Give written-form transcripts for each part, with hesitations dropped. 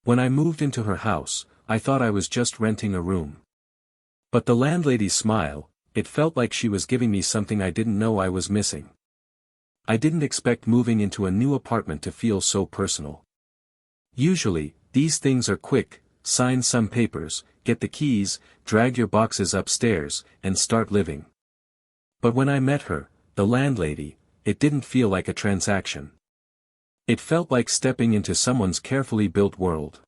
When I moved into her house, I thought I was just renting a room. But the landlady's smile, it felt like she was giving me something I didn't know I was missing. I didn't expect moving into a new apartment to feel so personal. Usually, these things are quick: sign some papers, get the keys, drag your boxes upstairs, and start living. But when I met her, the landlady, it didn't feel like a transaction. It felt like stepping into someone's carefully built world.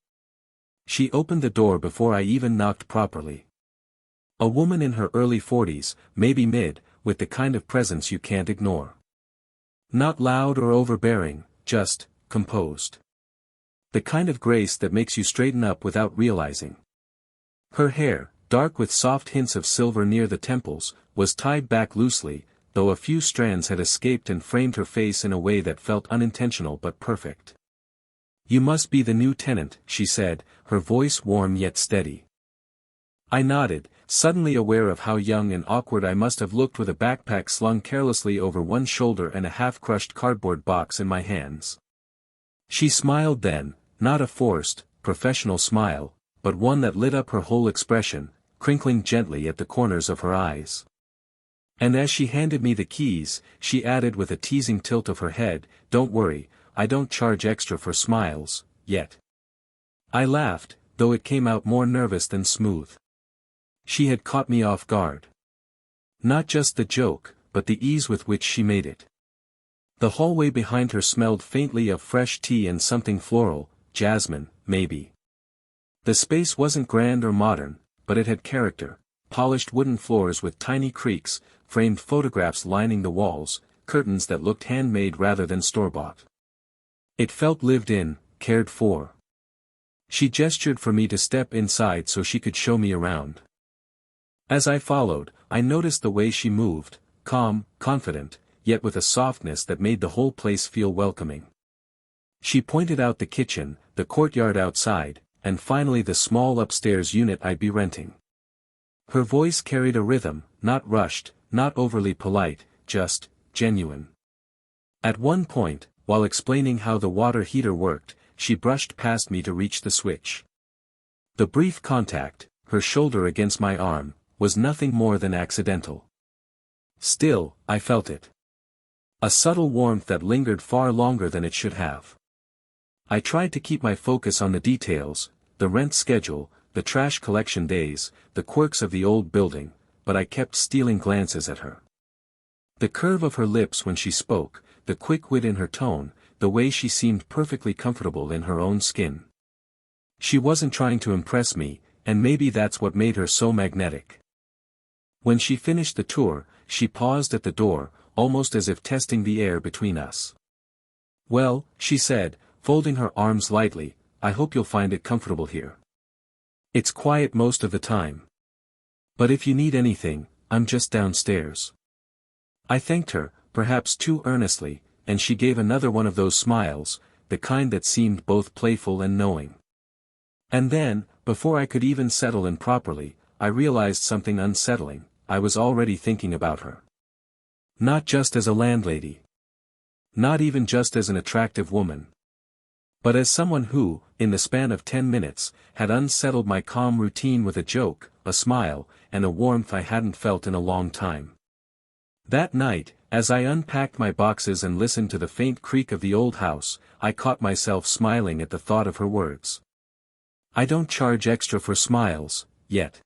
She opened the door before I even knocked properly. A woman in her early 40s, maybe mid, with the kind of presence you can't ignore. Not loud or overbearing, just composed. The kind of grace that makes you straighten up without realizing. Her hair, dark with soft hints of silver near the temples, was tied back loosely, though a few strands had escaped and framed her face in a way that felt unintentional but perfect. "You must be the new tenant," she said, her voice warm yet steady. I nodded, suddenly aware of how young and awkward I must have looked with a backpack slung carelessly over one shoulder and a half-crushed cardboard box in my hands. She smiled then, not a forced, professional smile, but one that lit up her whole expression, crinkling gently at the corners of her eyes. And as she handed me the keys, she added with a teasing tilt of her head, "Don't worry, I don't charge extra for smiles, yet." I laughed, though it came out more nervous than smooth. She had caught me off guard. Not just the joke, but the ease with which she made it. The hallway behind her smelled faintly of fresh tea and something floral, jasmine, maybe. The space wasn't grand or modern, but it had character: polished wooden floors with tiny creaks, framed photographs lining the walls, curtains that looked handmade rather than store-bought. It felt lived in, cared for. She gestured for me to step inside so she could show me around. As I followed, I noticed the way she moved, calm, confident, yet with a softness that made the whole place feel welcoming. She pointed out the kitchen, the courtyard outside, and finally the small upstairs unit I'd be renting. Her voice carried a rhythm, not rushed, not overly polite, just genuine. At one point, while explaining how the water heater worked, she brushed past me to reach the switch. The brief contact, her shoulder against my arm, was nothing more than accidental. Still, I felt it. A subtle warmth that lingered far longer than it should have. I tried to keep my focus on the details, the rent schedule, the trash collection days, the quirks of the old building, but I kept stealing glances at her. The curve of her lips when she spoke, the quick wit in her tone, the way she seemed perfectly comfortable in her own skin. She wasn't trying to impress me, and maybe that's what made her so magnetic. When she finished the tour, she paused at the door, almost as if testing the air between us. "Well," she said, folding her arms lightly, "I hope you'll find it comfortable here. It's quiet most of the time. But if you need anything, I'm just downstairs." I thanked her, perhaps too earnestly, and she gave another one of those smiles, the kind that seemed both playful and knowing. And then, before I could even settle in properly, I realized something unsettling: I was already thinking about her. Not just as a landlady. Not even just as an attractive woman. But as someone who, in the span of 10 minutes, had unsettled my calm routine with a joke, a smile, and a warmth I hadn't felt in a long time. That night, as I unpacked my boxes and listened to the faint creak of the old house, I caught myself smiling at the thought of her words. "I don't charge extra for smiles, yet."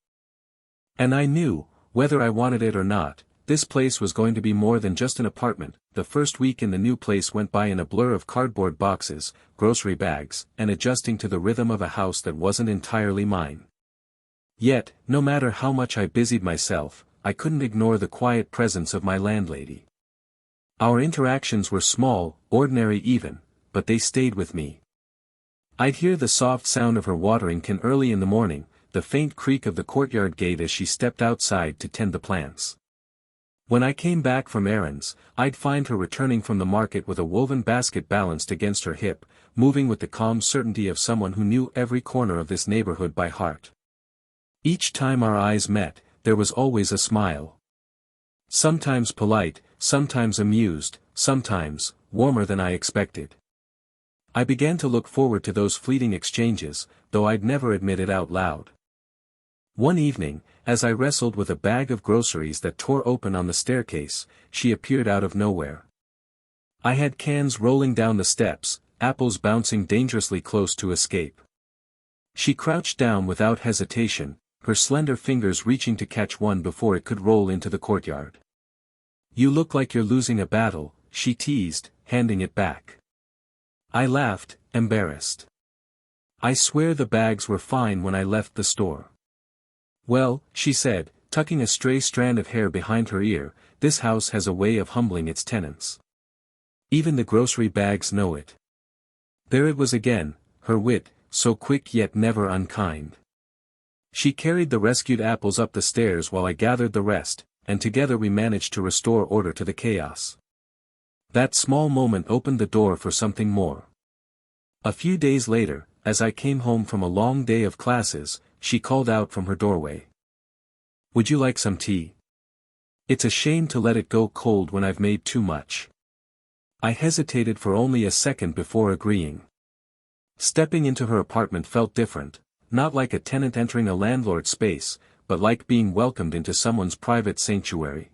And I knew, whether I wanted it or not, this place was going to be more than just an apartment. The first week in the new place went by in a blur of cardboard boxes, grocery bags, and adjusting to the rhythm of a house that wasn't entirely mine. Yet, no matter how much I busied myself, I couldn't ignore the quiet presence of my landlady. Our interactions were small, ordinary even, but they stayed with me. I'd hear the soft sound of her watering can early in the morning, the faint creak of the courtyard gate as she stepped outside to tend the plants. When I came back from errands, I'd find her returning from the market with a woven basket balanced against her hip, moving with the calm certainty of someone who knew every corner of this neighborhood by heart. Each time our eyes met, there was always a smile. Sometimes polite, sometimes amused, sometimes warmer than I expected. I began to look forward to those fleeting exchanges, though I'd never admit it out loud. One evening, as I wrestled with a bag of groceries that tore open on the staircase, she appeared out of nowhere. I had cans rolling down the steps, apples bouncing dangerously close to escape. She crouched down without hesitation, her slender fingers reaching to catch one before it could roll into the courtyard. "You look like you're losing a battle," she teased, handing it back. I laughed, embarrassed. "I swear the bags were fine when I left the store." "Well," she said, tucking a stray strand of hair behind her ear, "this house has a way of humbling its tenants. Even the grocery bags know it." There it was again, her wit, so quick yet never unkind. She carried the rescued apples up the stairs while I gathered the rest, and together we managed to restore order to the chaos. That small moment opened the door for something more. A few days later, as I came home from a long day of classes, she called out from her doorway. "Would you like some tea? It's a shame to let it go cold when I've made too much." I hesitated for only a second before agreeing. Stepping into her apartment felt different, not like a tenant entering a landlord's space, but like being welcomed into someone's private sanctuary.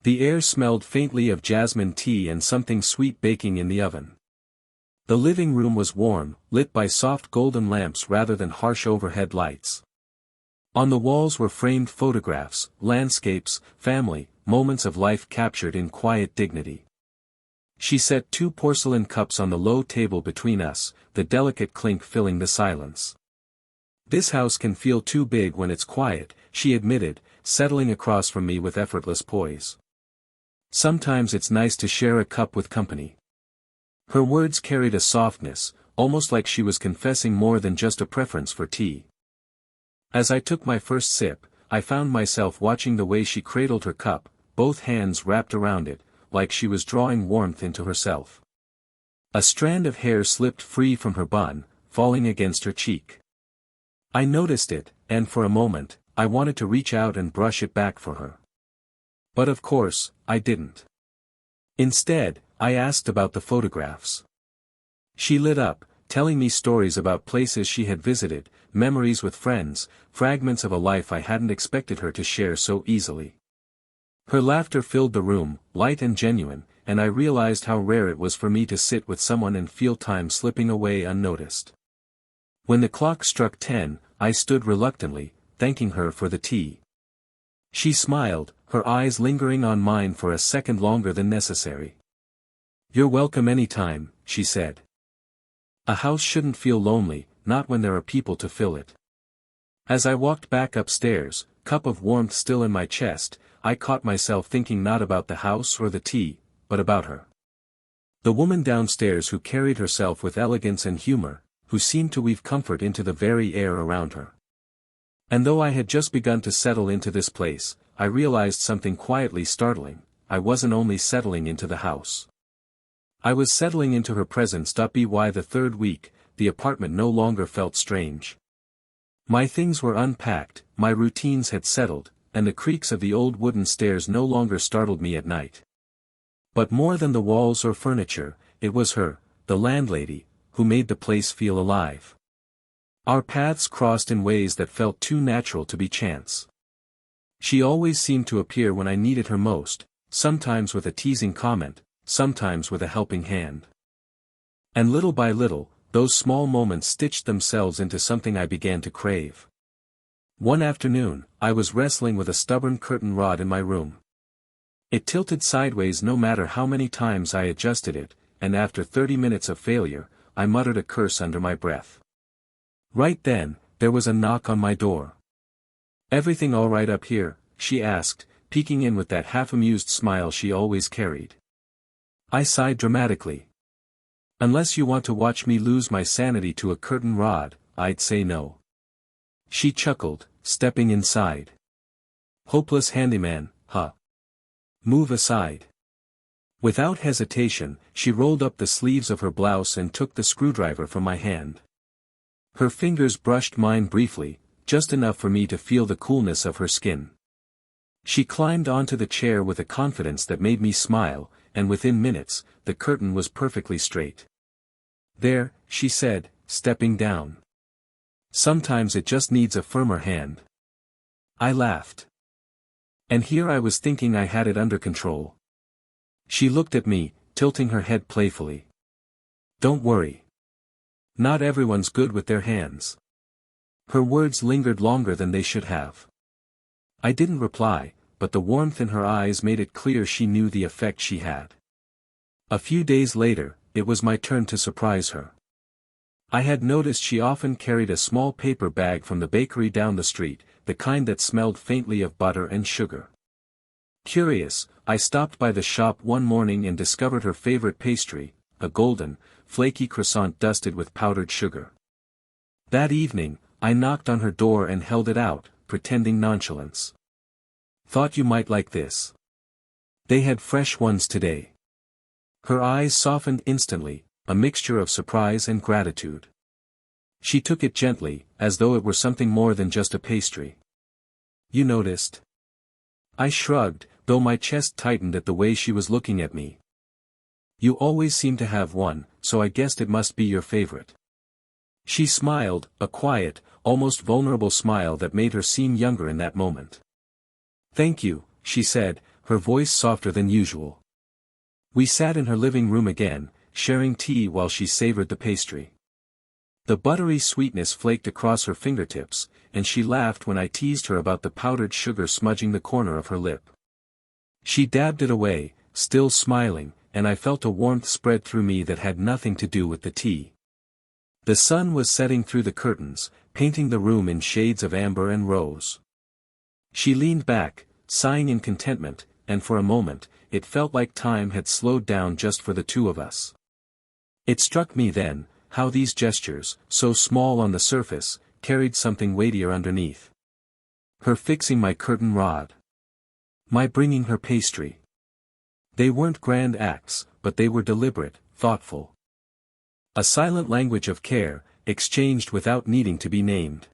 The air smelled faintly of jasmine tea and something sweet baking in the oven. The living room was warm, lit by soft golden lamps rather than harsh overhead lights. On the walls were framed photographs, landscapes, family, moments of life captured in quiet dignity. She set 2 porcelain cups on the low table between us, the delicate clink filling the silence. "This house can feel too big when it's quiet," she admitted, settling across from me with effortless poise. "Sometimes it's nice to share a cup with company." Her words carried a softness, almost like she was confessing more than just a preference for tea. As I took my first sip, I found myself watching the way she cradled her cup, both hands wrapped around it, like she was drawing warmth into herself. A strand of hair slipped free from her bun, falling against her cheek. I noticed it, and for a moment, I wanted to reach out and brush it back for her. But of course, I didn't. Instead, I asked about the photographs. She lit up, telling me stories about places she had visited, memories with friends, fragments of a life I hadn't expected her to share so easily. Her laughter filled the room, light and genuine, and I realized how rare it was for me to sit with someone and feel time slipping away unnoticed. When the clock struck 10, I stood reluctantly, thanking her for the tea. She smiled, her eyes lingering on mine for a second longer than necessary. "You're welcome anytime," she said. "A house shouldn't feel lonely, not when there are people to fill it." As I walked back upstairs, cup of warmth still in my chest, I caught myself thinking not about the house or the tea, but about her. The woman downstairs who carried herself with elegance and humor, who seemed to weave comfort into the very air around her. And though I had just begun to settle into this place, I realized something quietly startling: I wasn't only settling into the house. I was settling into her presence. By the 3rd week, the apartment no longer felt strange. My things were unpacked, my routines had settled, and the creaks of the old wooden stairs no longer startled me at night. But more than the walls or furniture, it was her, the landlady, who made the place feel alive. Our paths crossed in ways that felt too natural to be chance. She always seemed to appear when I needed her most, sometimes with a teasing comment, sometimes with a helping hand. And little by little, those small moments stitched themselves into something I began to crave. One afternoon, I was wrestling with a stubborn curtain rod in my room. It tilted sideways no matter how many times I adjusted it, and after 30 minutes of failure, I muttered a curse under my breath. Right then, there was a knock on my door. "Everything all right up here?" she asked, peeking in with that half-amused smile she always carried. I sighed dramatically. "Unless you want to watch me lose my sanity to a curtain rod, I'd say no." She chuckled, stepping inside. "Hopeless handyman, huh? Move aside." Without hesitation, she rolled up the sleeves of her blouse and took the screwdriver from my hand. Her fingers brushed mine briefly, just enough for me to feel the coolness of her skin. She climbed onto the chair with a confidence that made me smile, and within minutes, the curtain was perfectly straight. There, she said, stepping down. Sometimes it just needs a firmer hand. I laughed. And here I was thinking I had it under control. She looked at me, tilting her head playfully. Don't worry. Not everyone's good with their hands. Her words lingered longer than they should have. I didn't reply, but the warmth in her eyes made it clear she knew the effect she had. A few days later, it was my turn to surprise her. I had noticed she often carried a small paper bag from the bakery down the street, the kind that smelled faintly of butter and sugar. Curious, I stopped by the shop one morning and discovered her favorite pastry, a golden, flaky croissant dusted with powdered sugar. That evening, I knocked on her door and held it out, pretending nonchalance. Thought you might like this. They had fresh ones today. Her eyes softened instantly, a mixture of surprise and gratitude. She took it gently, as though it were something more than just a pastry. You noticed? I shrugged, though my chest tightened at the way she was looking at me. You always seem to have one, so I guessed it must be your favorite. She smiled, a quiet, almost vulnerable smile that made her seem younger in that moment. Thank you, she said, her voice softer than usual. We sat in her living room again, sharing tea while she savored the pastry. The buttery sweetness flaked across her fingertips, and she laughed when I teased her about the powdered sugar smudging the corner of her lip. She dabbed it away, still smiling, and I felt a warmth spread through me that had nothing to do with the tea. The sun was setting through the curtains, painting the room in shades of amber and rose. She leaned back, sighing in contentment, and for a moment, it felt like time had slowed down just for the two of us. It struck me then, how these gestures, so small on the surface, carried something weightier underneath. Her fixing my curtain rod. My bringing her pastry. They weren't grand acts, but they were deliberate, thoughtful. A silent language of care, exchanged without needing to be named.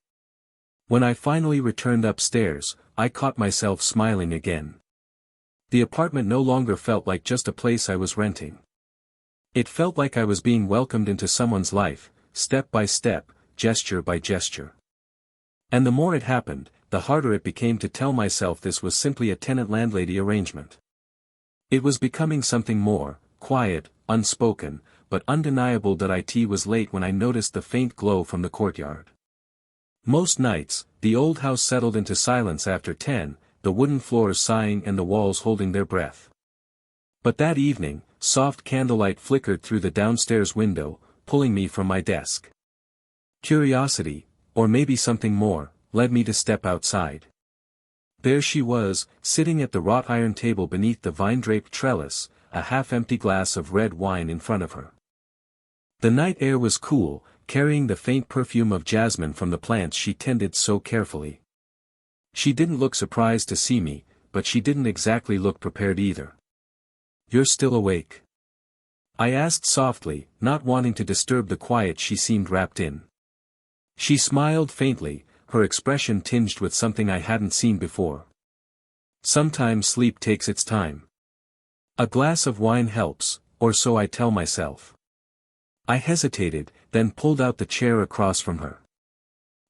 When I finally returned upstairs, I caught myself smiling again. The apartment no longer felt like just a place I was renting. It felt like I was being welcomed into someone's life, step by step, gesture by gesture. And the more it happened, the harder it became to tell myself this was simply a tenant-landlady arrangement. It was becoming something more, quiet, unspoken, but undeniable that it was late when I noticed the faint glow from the courtyard. Most nights, the old house settled into silence after 10, the wooden floors sighing and the walls holding their breath. But that evening, soft candlelight flickered through the downstairs window, pulling me from my desk. Curiosity, or maybe something more, led me to step outside. There she was, sitting at the wrought iron table beneath the vine-draped trellis, a half-empty glass of red wine in front of her. The night air was cool, carrying the faint perfume of jasmine from the plants she tended so carefully. She didn't look surprised to see me, but she didn't exactly look prepared either. You're still awake? I asked softly, not wanting to disturb the quiet she seemed wrapped in. She smiled faintly, her expression tinged with something I hadn't seen before. Sometimes sleep takes its time. A glass of wine helps, or so I tell myself. I hesitated, then pulled out the chair across from her.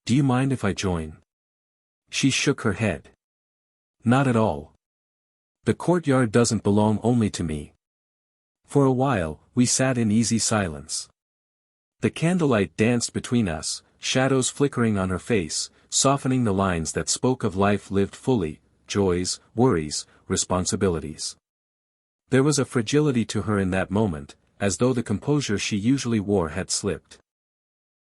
Do you mind if I join? She shook her head. Not at all. The courtyard doesn't belong only to me. For a while, we sat in easy silence. The candlelight danced between us, shadows flickering on her face, softening the lines that spoke of life lived fully, joys, worries, responsibilities. There was a fragility to her in that moment, as though the composure she usually wore had slipped.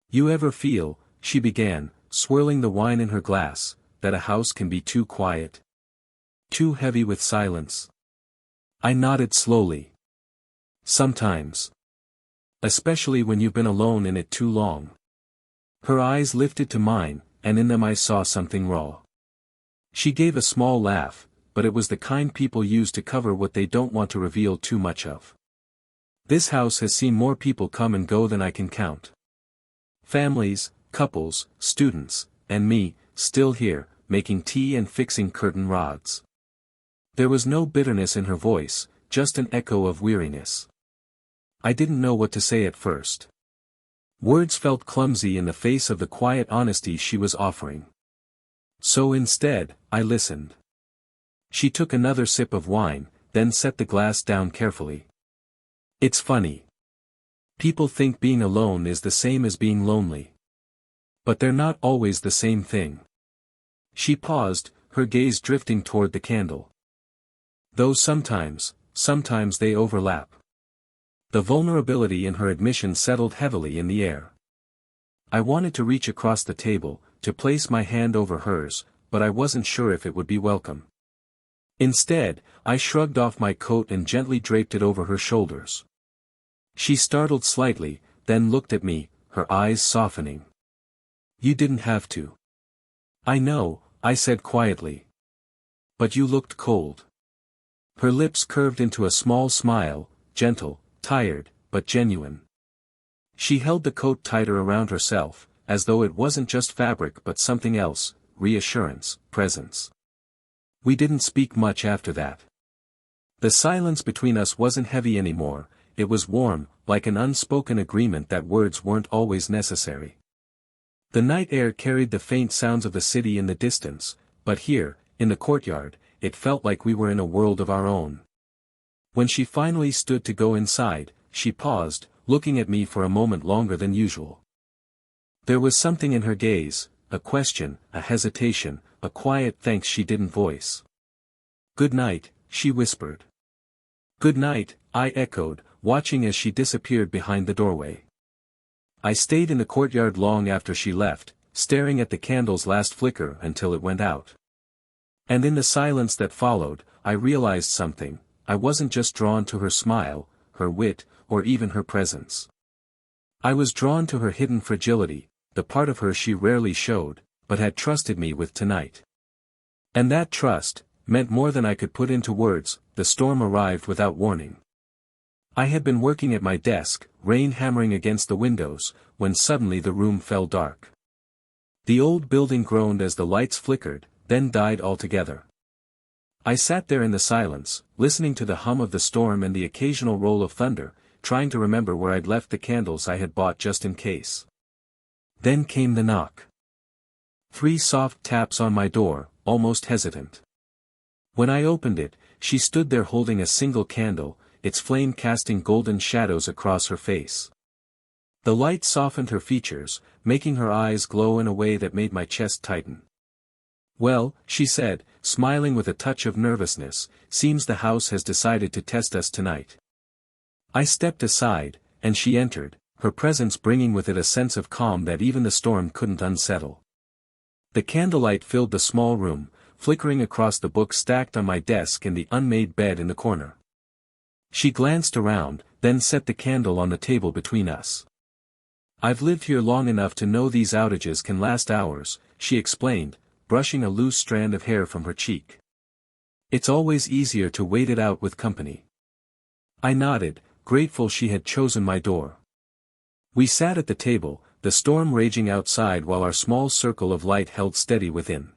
You ever feel, she began, swirling the wine in her glass, that a house can be too quiet? Too heavy with silence? I nodded slowly. Sometimes. Especially when you've been alone in it too long. Her eyes lifted to mine, and in them I saw something raw. She gave a small laugh, but it was the kind people use to cover what they don't want to reveal too much of. This house has seen more people come and go than I can count. Families, couples, students, and me, still here, making tea and fixing curtain rods. There was no bitterness in her voice, just an echo of weariness. I didn't know what to say at first. Words felt clumsy in the face of the quiet honesty she was offering. So instead, I listened. She took another sip of wine, then set the glass down carefully. It's funny. People think being alone is the same as being lonely. But they're not always the same thing. She paused, her gaze drifting toward the candle. Though sometimes they overlap. The vulnerability in her admission settled heavily in the air. I wanted to reach across the table, to place my hand over hers, but I wasn't sure if it would be welcome. Instead, I shrugged off my coat and gently draped it over her shoulders. She startled slightly, then looked at me, her eyes softening. You didn't have to. I know, I said quietly. But you looked cold. Her lips curved into a small smile, gentle, tired, but genuine. She held the coat tighter around herself, as though it wasn't just fabric but something else, reassurance, presence. We didn't speak much after that. The silence between us wasn't heavy anymore, it was warm, like an unspoken agreement that words weren't always necessary. The night air carried the faint sounds of the city in the distance, but here, in the courtyard, it felt like we were in a world of our own. When she finally stood to go inside, she paused, looking at me for a moment longer than usual. There was something in her gaze, a question, a hesitation, a quiet thanks she didn't voice. "Good night," she whispered. "Good night," I echoed, watching as she disappeared behind the doorway. I stayed in the courtyard long after she left, staring at the candle's last flicker until it went out. And in the silence that followed, I realized something. I wasn't just drawn to her smile, her wit, or even her presence. I was drawn to her hidden fragility, the part of her she rarely showed, but had trusted me with tonight. And that trust meant more than I could put into words. The storm arrived without warning. I had been working at my desk, rain hammering against the windows, when suddenly the room fell dark. The old building groaned as the lights flickered, then died altogether. I sat there in the silence, listening to the hum of the storm and the occasional roll of thunder, trying to remember where I'd left the candles I had bought just in case. Then came the knock. 3 soft taps on my door, almost hesitant. When I opened it, she stood there holding a single candle, its flame casting golden shadows across her face. The light softened her features, making her eyes glow in a way that made my chest tighten. "Well," she said, smiling with a touch of nervousness, "seems the house has decided to test us tonight." I stepped aside, and she entered, her presence bringing with it a sense of calm that even the storm couldn't unsettle. The candlelight filled the small room, flickering across the books stacked on my desk and the unmade bed in the corner. She glanced around, then set the candle on the table between us. "I've lived here long enough to know these outages can last hours," she explained, brushing a loose strand of hair from her cheek. "It's always easier to wait it out with company." I nodded, grateful she had chosen my door. We sat at the table, the storm raging outside while our small circle of light held steady within.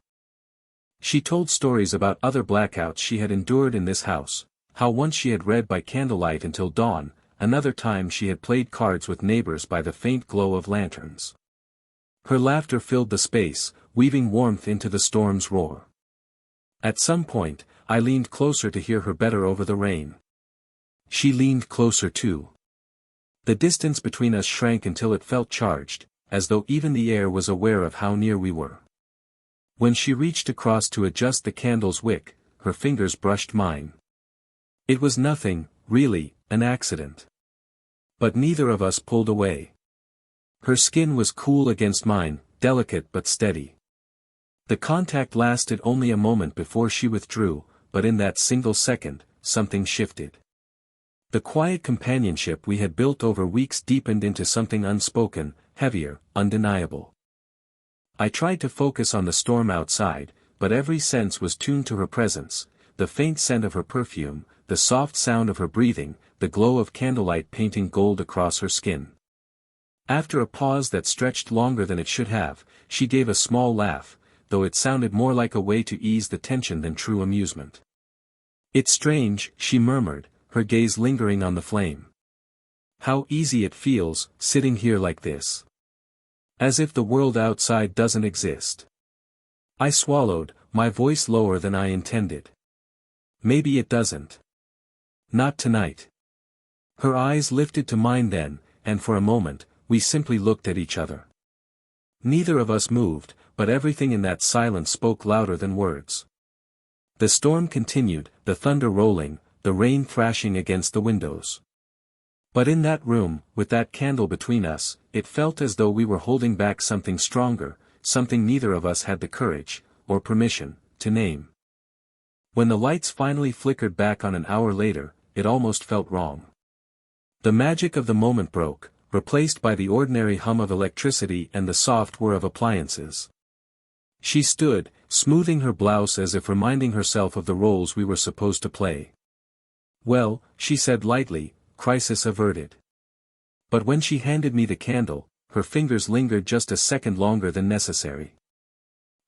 She told stories about other blackouts she had endured in this house, how once she had read by candlelight until dawn, another time she had played cards with neighbors by the faint glow of lanterns. Her laughter filled the space, weaving warmth into the storm's roar. At some point, I leaned closer to hear her better over the rain. She leaned closer too. The distance between us shrank until it felt charged, as though even the air was aware of how near we were. When she reached across to adjust the candle's wick, her fingers brushed mine. It was nothing, really, an accident. But neither of us pulled away. Her skin was cool against mine, delicate but steady. The contact lasted only a moment before she withdrew, but in that single second, something shifted. The quiet companionship we had built over weeks deepened into something unspoken, heavier, undeniable. I tried to focus on the storm outside, but every sense was tuned to her presence, the faint scent of her perfume, the soft sound of her breathing, the glow of candlelight painting gold across her skin. After a pause that stretched longer than it should have, she gave a small laugh, though it sounded more like a way to ease the tension than true amusement. "It's strange," she murmured, her gaze lingering on the flame. How easy it feels, sitting here like this. As if the world outside doesn't exist. I swallowed, my voice lower than I intended. Maybe it doesn't. Not tonight. Her eyes lifted to mine then, and for a moment, we simply looked at each other. Neither of us moved, but everything in that silence spoke louder than words. The storm continued, the thunder rolling, the rain thrashing against the windows. But in that room, with that candle between us, it felt as though we were holding back something stronger, something neither of us had the courage, or permission, to name. When the lights finally flickered back on an hour later, it almost felt wrong. The magic of the moment broke, replaced by the ordinary hum of electricity and the soft whir of appliances. She stood, smoothing her blouse as if reminding herself of the roles we were supposed to play. "Well," she said lightly, crisis averted. But when she handed me the candle, her fingers lingered just a second longer than necessary.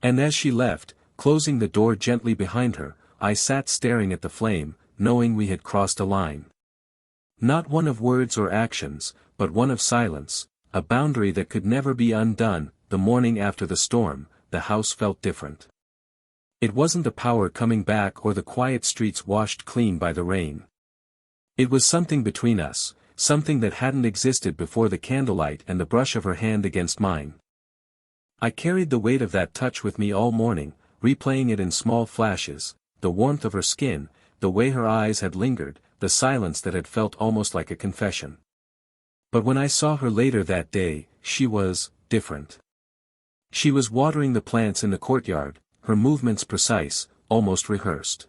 And as she left, closing the door gently behind her, I sat staring at the flame, knowing we had crossed a line. Not one of words or actions, but one of silence, a boundary that could never be undone. The morning after the storm, the house felt different. It wasn't the power coming back or the quiet streets washed clean by the rain. It was something between us, something that hadn't existed before the candlelight and the brush of her hand against mine. I carried the weight of that touch with me all morning, replaying it in small flashes, the warmth of her skin, the way her eyes had lingered, the silence that had felt almost like a confession. But when I saw her later that day, she was different. She was watering the plants in the courtyard, her movements precise, almost rehearsed.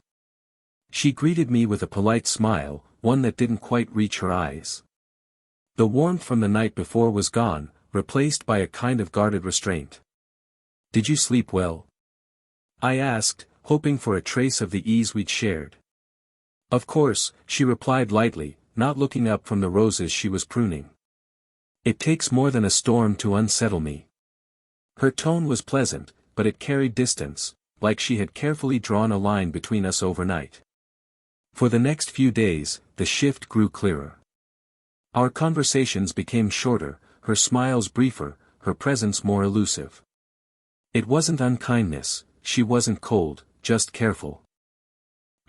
She greeted me with a polite smile, one that didn't quite reach her eyes. The warmth from the night before was gone, replaced by a kind of guarded restraint. "Did you sleep well?" I asked, hoping for a trace of the ease we'd shared. "Of course," she replied lightly, not looking up from the roses she was pruning. "It takes more than a storm to unsettle me." Her tone was pleasant, but it carried distance, like she had carefully drawn a line between us overnight. For the next few days, the shift grew clearer. Our conversations became shorter, her smiles briefer, her presence more elusive. It wasn't unkindness, she wasn't cold, just careful.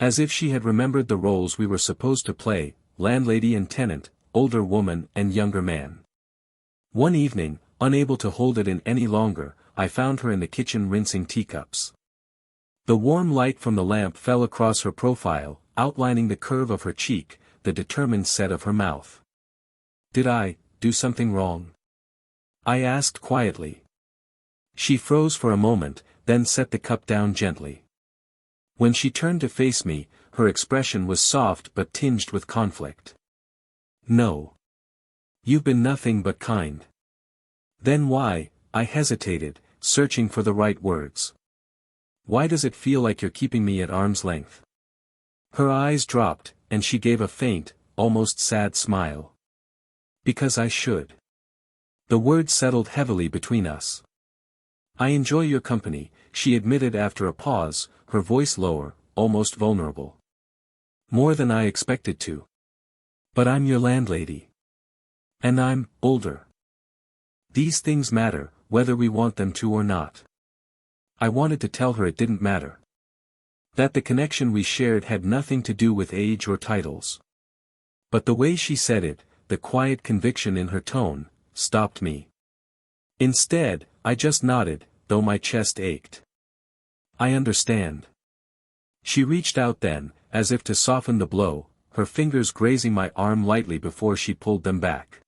As if she had remembered the roles we were supposed to play, landlady and tenant, older woman and younger man. One evening, unable to hold it in any longer, I found her in the kitchen rinsing teacups. The warm light from the lamp fell across her profile, outlining the curve of her cheek, the determined set of her mouth. "Did I do something wrong?" I asked quietly. She froze for a moment, then set the cup down gently. When she turned to face me, her expression was soft but tinged with conflict. "No. You've been nothing but kind." "Then why?" I hesitated, searching for the right words. "Why does it feel like you're keeping me at arm's length?" Her eyes dropped, and she gave a faint, almost sad smile. "Because I should." The words settled heavily between us. "I enjoy your company," she admitted after a pause, her voice lower, almost vulnerable. "More than I expected to. But I'm your landlady. And I'm older. These things matter, whether we want them to or not." I wanted to tell her it didn't matter. That the connection we shared had nothing to do with age or titles. But the way she said it, the quiet conviction in her tone, stopped me. Instead, I just nodded, though my chest ached. "I understand." She reached out then, as if to soften the blow, her fingers grazing my arm lightly before she pulled them back.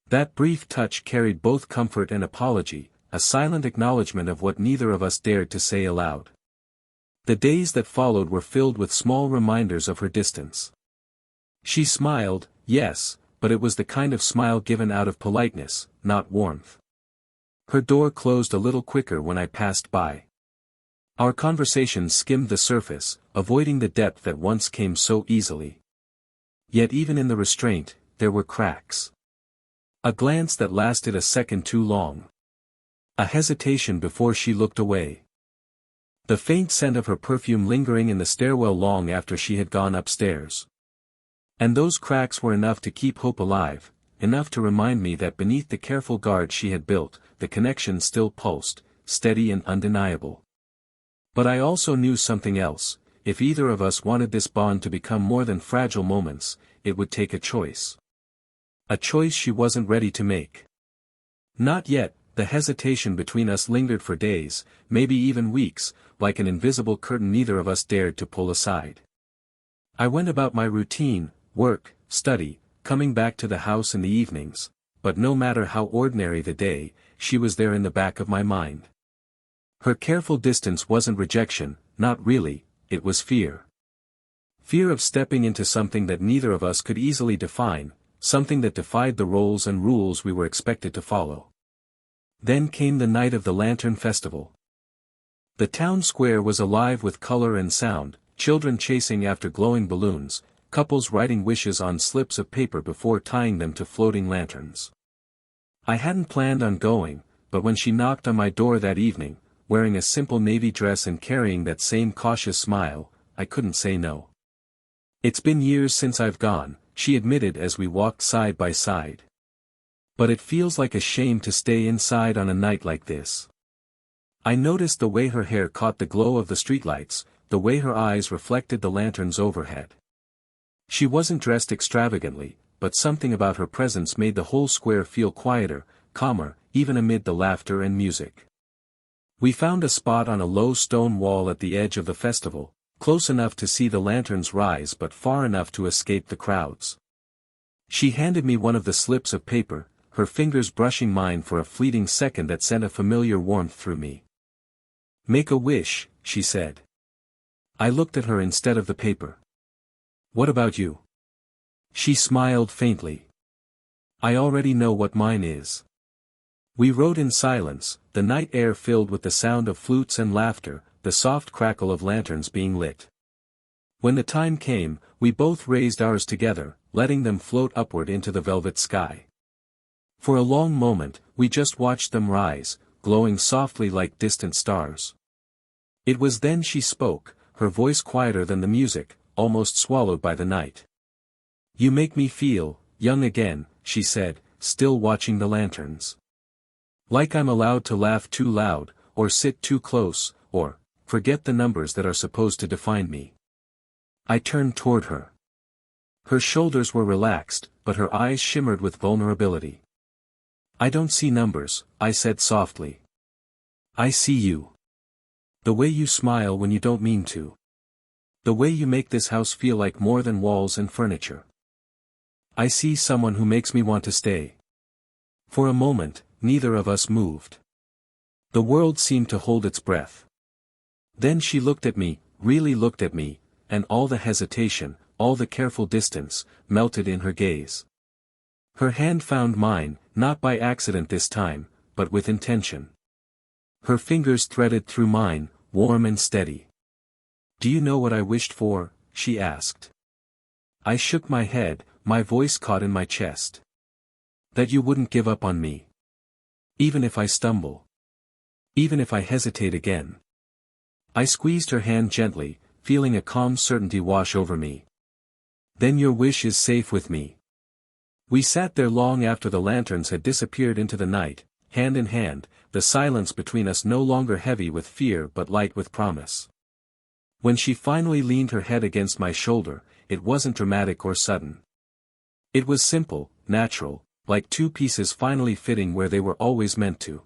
That brief touch carried both comfort and apology, a silent acknowledgement of what neither of us dared to say aloud. The days that followed were filled with small reminders of her distance. She smiled, yes, but it was the kind of smile given out of politeness, not warmth. Her door closed a little quicker when I passed by. Our conversation skimmed the surface, avoiding the depth that once came so easily. Yet even in the restraint, there were cracks. A glance that lasted a second too long. A hesitation before she looked away. The faint scent of her perfume lingering in the stairwell long after she had gone upstairs. And those cracks were enough to keep hope alive, enough to remind me that beneath the careful guard she had built, the connection still pulsed, steady and undeniable. But I also knew something else: if either of us wanted this bond to become more than fragile moments, it would take a choice. A choice she wasn't ready to make. Not yet. The hesitation between us lingered for days, maybe even weeks, like an invisible curtain neither of us dared to pull aside. I went about my routine, work, study, coming back to the house in the evenings, but no matter how ordinary the day, she was there in the back of my mind. Her careful distance wasn't rejection, not really, it was fear. Fear of stepping into something that neither of us could easily define, something that defied the roles and rules we were expected to follow. Then came the night of the Lantern Festival. The town square was alive with color and sound, children chasing after glowing balloons, couples writing wishes on slips of paper before tying them to floating lanterns. I hadn't planned on going, but when she knocked on my door that evening, wearing a simple navy dress and carrying that same cautious smile, I couldn't say no. "It's been years since I've gone," she admitted as we walked side by side. "But it feels like a shame to stay inside on a night like this." I noticed the way her hair caught the glow of the streetlights, the way her eyes reflected the lanterns overhead. She wasn't dressed extravagantly, but something about her presence made the whole square feel quieter, calmer, even amid the laughter and music. We found a spot on a low stone wall at the edge of the festival, close enough to see the lanterns rise but far enough to escape the crowds. She handed me one of the slips of paper, her fingers brushing mine for a fleeting second that sent a familiar warmth through me. "Make a wish," she said. I looked at her instead of the paper. "What about you?" She smiled faintly. "I already know what mine is." We rode in silence, the night air filled with the sound of flutes and laughter, the soft crackle of lanterns being lit. When the time came, we both raised ours together, letting them float upward into the velvet sky. For a long moment, we just watched them rise, glowing softly like distant stars. It was then she spoke, her voice quieter than the music, almost swallowed by the night. "You make me feel young again," she said, still watching the lanterns. "Like I'm allowed to laugh too loud, or sit too close, or forget the numbers that are supposed to define me." I turned toward her. Her shoulders were relaxed, but her eyes shimmered with vulnerability. "I don't see numbers," I said softly. "I see you. The way you smile when you don't mean to. The way you make this house feel like more than walls and furniture. I see someone who makes me want to stay." For a moment, neither of us moved. The world seemed to hold its breath. Then she looked at me, really looked at me, and all the hesitation, all the careful distance, melted in her gaze. Her hand found mine, not by accident this time, but with intention. Her fingers threaded through mine, warm and steady. "Do you know what I wished for?" she asked. I shook my head, my voice caught in my chest. "That you wouldn't give up on me. Even if I stumble. Even if I hesitate again." I squeezed her hand gently, feeling a calm certainty wash over me. "Then your wish is safe with me." We sat there long after the lanterns had disappeared into the night, hand in hand, the silence between us no longer heavy with fear but light with promise. When she finally leaned her head against my shoulder, it wasn't dramatic or sudden. It was simple, natural, like two pieces finally fitting where they were always meant to.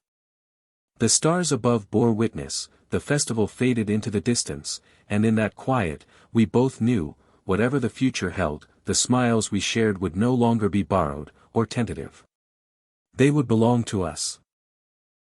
The stars above bore witness, the festival faded into the distance, and in that quiet, we both knew, whatever the future held, the smiles we shared would no longer be borrowed, or tentative. They would belong to us.